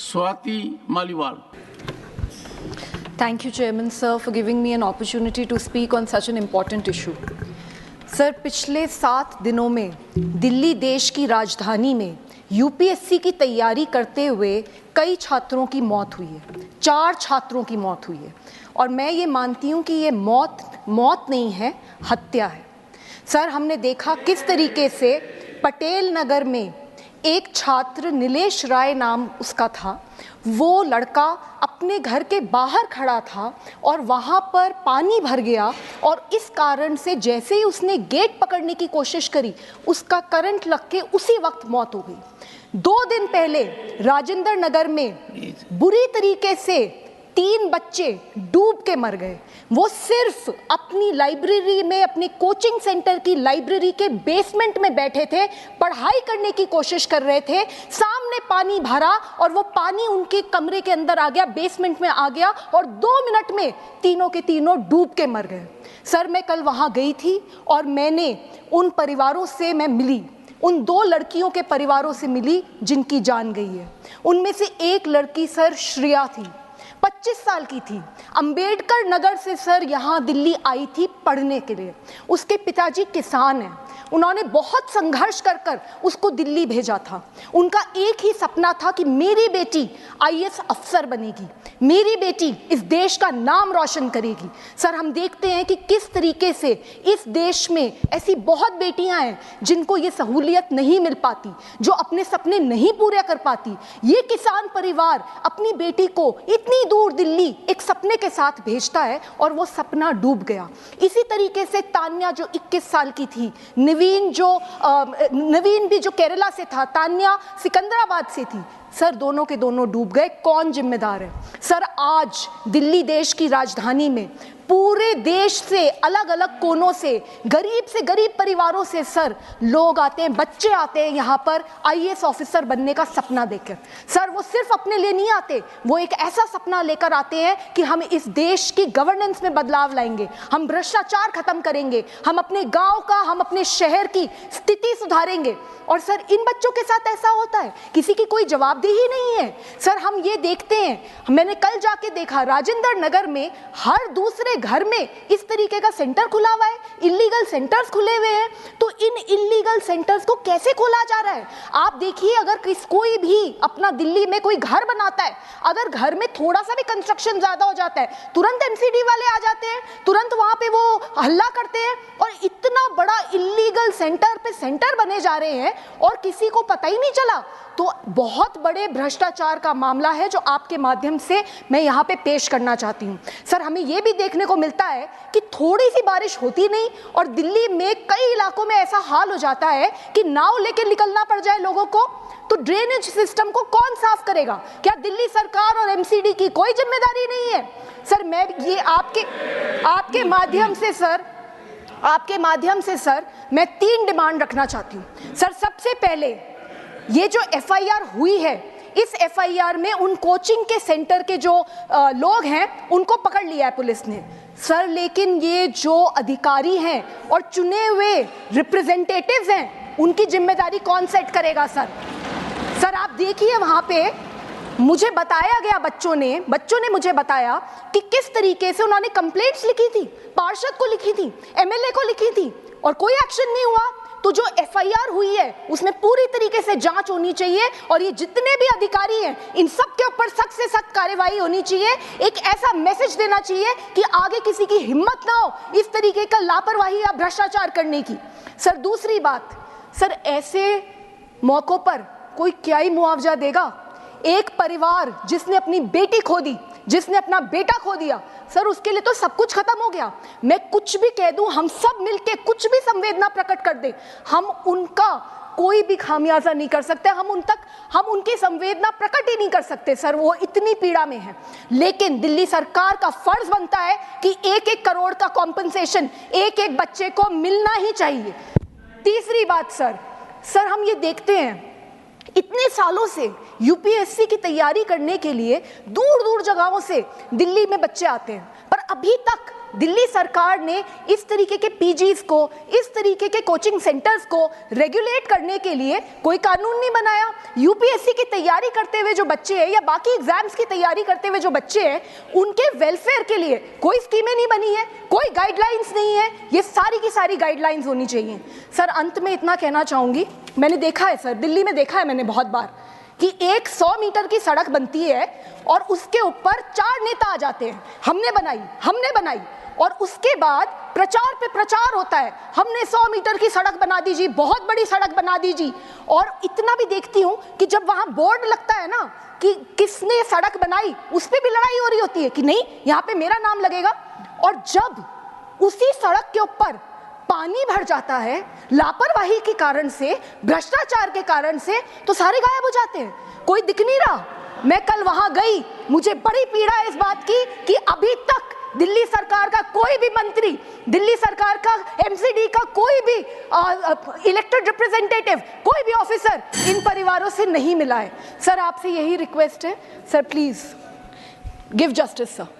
Swati Maliwal. Thank you, Chairman, sir, for giving me an opportunity to speak on such an important issue. Sir, पिछले 7 दिनों में दिल्ली देश की राजधानी में यूपीएससी की तैयारी करते हुए कई छात्रों की मौत हुई है। 4 छात्रों की मौत हुई है और मैं ये मानती हूँ कि ये मौत नहीं है, हत्या है। सर, हमने देखा किस तरीके से पटेल नगर में एक छात्र, नीलेश राय नाम उसका था, वो लड़का अपने घर के बाहर खड़ा था और वहाँ पर पानी भर गया और इस कारण से जैसे ही उसने गेट पकड़ने की कोशिश करी, उसका करंट लग के उसी वक्त मौत हो गई। 2 दिन पहले राजेंद्र नगर में बुरी तरीके से 3 बच्चे डूब के मर गए। वो सिर्फ अपनी लाइब्रेरी में, अपने कोचिंग सेंटर की लाइब्रेरी के बेसमेंट में बैठे थे, पढ़ाई करने की कोशिश कर रहे थे, सामने पानी भरा और वो पानी उनके कमरे के अंदर आ गया, बेसमेंट में आ गया और 2 मिनट में तीनों के तीनों डूब के मर गए। सर, मैं कल वहाँ गई थी और मैंने उन परिवारों से मैं मिली, उन 2 लड़कियों के परिवारों से मिली जिनकी जान गई है। उनमें से एक लड़की सर श्रेया थी, 25 साल की थी, अंबेडकर नगर से सर यहाँ दिल्ली आई थी पढ़ने के लिए। उसके पिताजी किसान हैं, उन्होंने बहुत संघर्ष कर कर उसको दिल्ली भेजा था। उनका एक ही सपना था कि मेरी बेटी आईएएस अफसर बनेगी, मेरी बेटी इस देश का नाम रोशन करेगी। सर, हम देखते हैं कि किस तरीके से इस देश में ऐसी बहुत बेटियां हैं जिनको ये सहूलियत नहीं मिल पाती, जो अपने सपने नहीं पूरे कर पाती। ये किसान परिवार अपनी बेटी को इतनी दूर दिल्ली एक सपने के साथ भेजता है और वो सपना डूब गया। इसी तरीके से तान्या जो 21 साल की थी, नवीन भी जो केरला से था, तान्या सिकंदराबाद से थी। सर, दोनों के दोनों डूब गए। कौन जिम्मेदार है? सर, आज दिल्ली देश की राजधानी में पूरे देश से, अलग अलग कोनों से, गरीब परिवारों से सर लोग आते हैं, बच्चे आते हैं यहाँ पर आईएएस ऑफिसर बनने का सपना देखकर। सर, वो सिर्फ अपने लिए नहीं आते, वो एक ऐसा सपना लेकर आते हैं कि हम इस देश की गवर्नेंस में बदलाव लाएंगे, हम भ्रष्टाचार खत्म करेंगे, हम अपने गांव का, हम अपने शहर की स्थिति सुधारेंगे। और सर, इन बच्चों के साथ ऐसा होता है, किसी की कोई जवाबदेही नहीं है। सर, हम ये देखते हैं, मैंने कल जाके देखा राजेंद्र नगर में हर दूसरे घर में इस तरीके का सेंटर खुला हुआ है, इलीगल सेंटर्स खुले हुए हैं। तो इन इलीगल सेंटर्स को कैसे खोला जा रहा है? आप देखिए, अगर कोई भी अपना दिल्ली में कोई घर बनाता है, अगर घर में थोड़ा सा भी कंस्ट्रक्शन ज्यादा हो जाता है, तुरंत एमसीडी वाले आ जाते हैं, तुरंत वहां पे वो हल्ला करते हैं और इतना बड़ा इलीगल सेंटर पे सेंटर बने जा रहे हैं और किसी को पता ही नहीं चला। तो बहुत बड़े भ्रष्टाचार का मामला है जो आपके माध्यम से मैं यहाँ पे पेश करना चाहती हूँ। सर, हमें ये भी देखने को मिलता है कि थोड़ी सी बारिश होती नहीं और दिल्ली में कई इलाकों में ऐसा हाल हो जाता है कि नाव लेके निकलना पड़ जाए लोगों को। तो ड्रेनेज सिस्टम को कौन साफ करेगा? क्या दिल्ली सरकार और एमसीडी की कोई जिम्मेदारी नहीं है? सर, मैं ये आपके माध्यम से सर मैं 3 डिमांड रखना चाहती हूँ। सर, सबसे पहले ये जो एफआईआर हुई है, इस एफआईआर में उन कोचिंग के सेंटर के जो लोग हैं उनको पकड़ लिया है पुलिस ने। सर, लेकिन ये जो अधिकारी हैं और चुने हुए रिप्रेजेंटेटिव्स हैं, उनकी जिम्मेदारी कौन सेट करेगा? सर, आप देखिए, वहाँ पे मुझे बताया गया, बच्चों ने मुझे बताया कि किस तरीके से उन्होंने कंप्लेंट्स लिखी थी, पार्षद को लिखी थी, एमएलए को लिखी थी और कोई एक्शन नहीं हुआ। तो जो एफआईआर हुई है उसमें पूरी तरीके से जांच होनी चाहिए और ये जितने भी अधिकारी हैं इन सब के ऊपर सख्त से सख्त कार्रवाई होनी चाहिए। एक ऐसा मैसेज देना चाहिए कि आगे किसी की हिम्मत ना हो इस तरीके का लापरवाही या भ्रष्टाचार करने की। सर, दूसरी बात, सर, ऐसे मौकों पर कोई क्या ही मुआवजा देगा? एक परिवार जिसने अपनी बेटी खो दी, जिसने अपना बेटा खो दिया, सर, उसके लिए तो सब कुछ खत्म हो गया। मैं कुछ भी कह दूं, हम सब मिलके कुछ भी संवेदना प्रकट कर दें, हम उनका कोई भी खामियाजा नहीं कर सकते, हम उनकी संवेदना प्रकट ही नहीं कर सकते। सर, वो इतनी पीड़ा में है। लेकिन दिल्ली सरकार का फर्ज बनता है कि 1-1 करोड़ का कॉम्पनसेशन एक बच्चे को मिलना ही चाहिए। तीसरी बात, सर, हम ये देखते हैं इतने सालों से यूपीएससी की तैयारी करने के लिए दूर दूर जगहों से दिल्ली में बच्चे आते हैं, पर अभी तक दिल्ली सरकार ने इस तरीके के पीजीज को, इस तरीके के कोचिंग सेंटर्स को रेगुलेट करने के लिए कोई कानून नहीं बनाया। यूपीएससी की तैयारी करते हुए जो बच्चे हैं या बाकी एग्जाम्स की तैयारी करते हुए जो बच्चे हैं, उनके वेलफेयर के लिए कोई स्कीमें नहीं बनी है, कोई गाइडलाइंस नहीं है। ये सारी की सारी गाइडलाइंस होनी चाहिए। सर, अंत में इतना कहना चाहूँगी, मैंने देखा है सर, दिल्ली में देखा है मैंने बहुत बार कि एक 100 मीटर की सड़क बनती है और उसके ऊपर 4 नेता आ जाते हैं, हमने बनाई, और उसके बाद प्रचार पे प्रचार होता है, हमने 100 मीटर की सड़क बना दीजिए, बहुत बड़ी सड़क बना दीजिए। और इतना भी देखती हूँ कि जब वहाँ बोर्ड लगता है ना कि किसने सड़क बनाई, उस पर भी लड़ाई हो रही होती है कि नहीं यहाँ पे मेरा नाम लगेगा। और जब उसी सड़क के ऊपर पानी भर जाता है लापरवाही के कारण से, भ्रष्टाचार के कारण से, तो सारे गायब हो जाते हैं, कोई दिख नहीं रहा। मैं कल वहां गई, मुझे बड़ी पीड़ा है इस बात की कि अभी तक दिल्ली सरकार का कोई भी मंत्री, दिल्ली सरकार का एमसीडी का कोई भी इलेक्टेड रिप्रेजेंटेटिव, कोई भी ऑफिसर इन परिवारों से नहीं मिला है। सर, आपसे यही रिक्वेस्ट है, sir please give justice sir.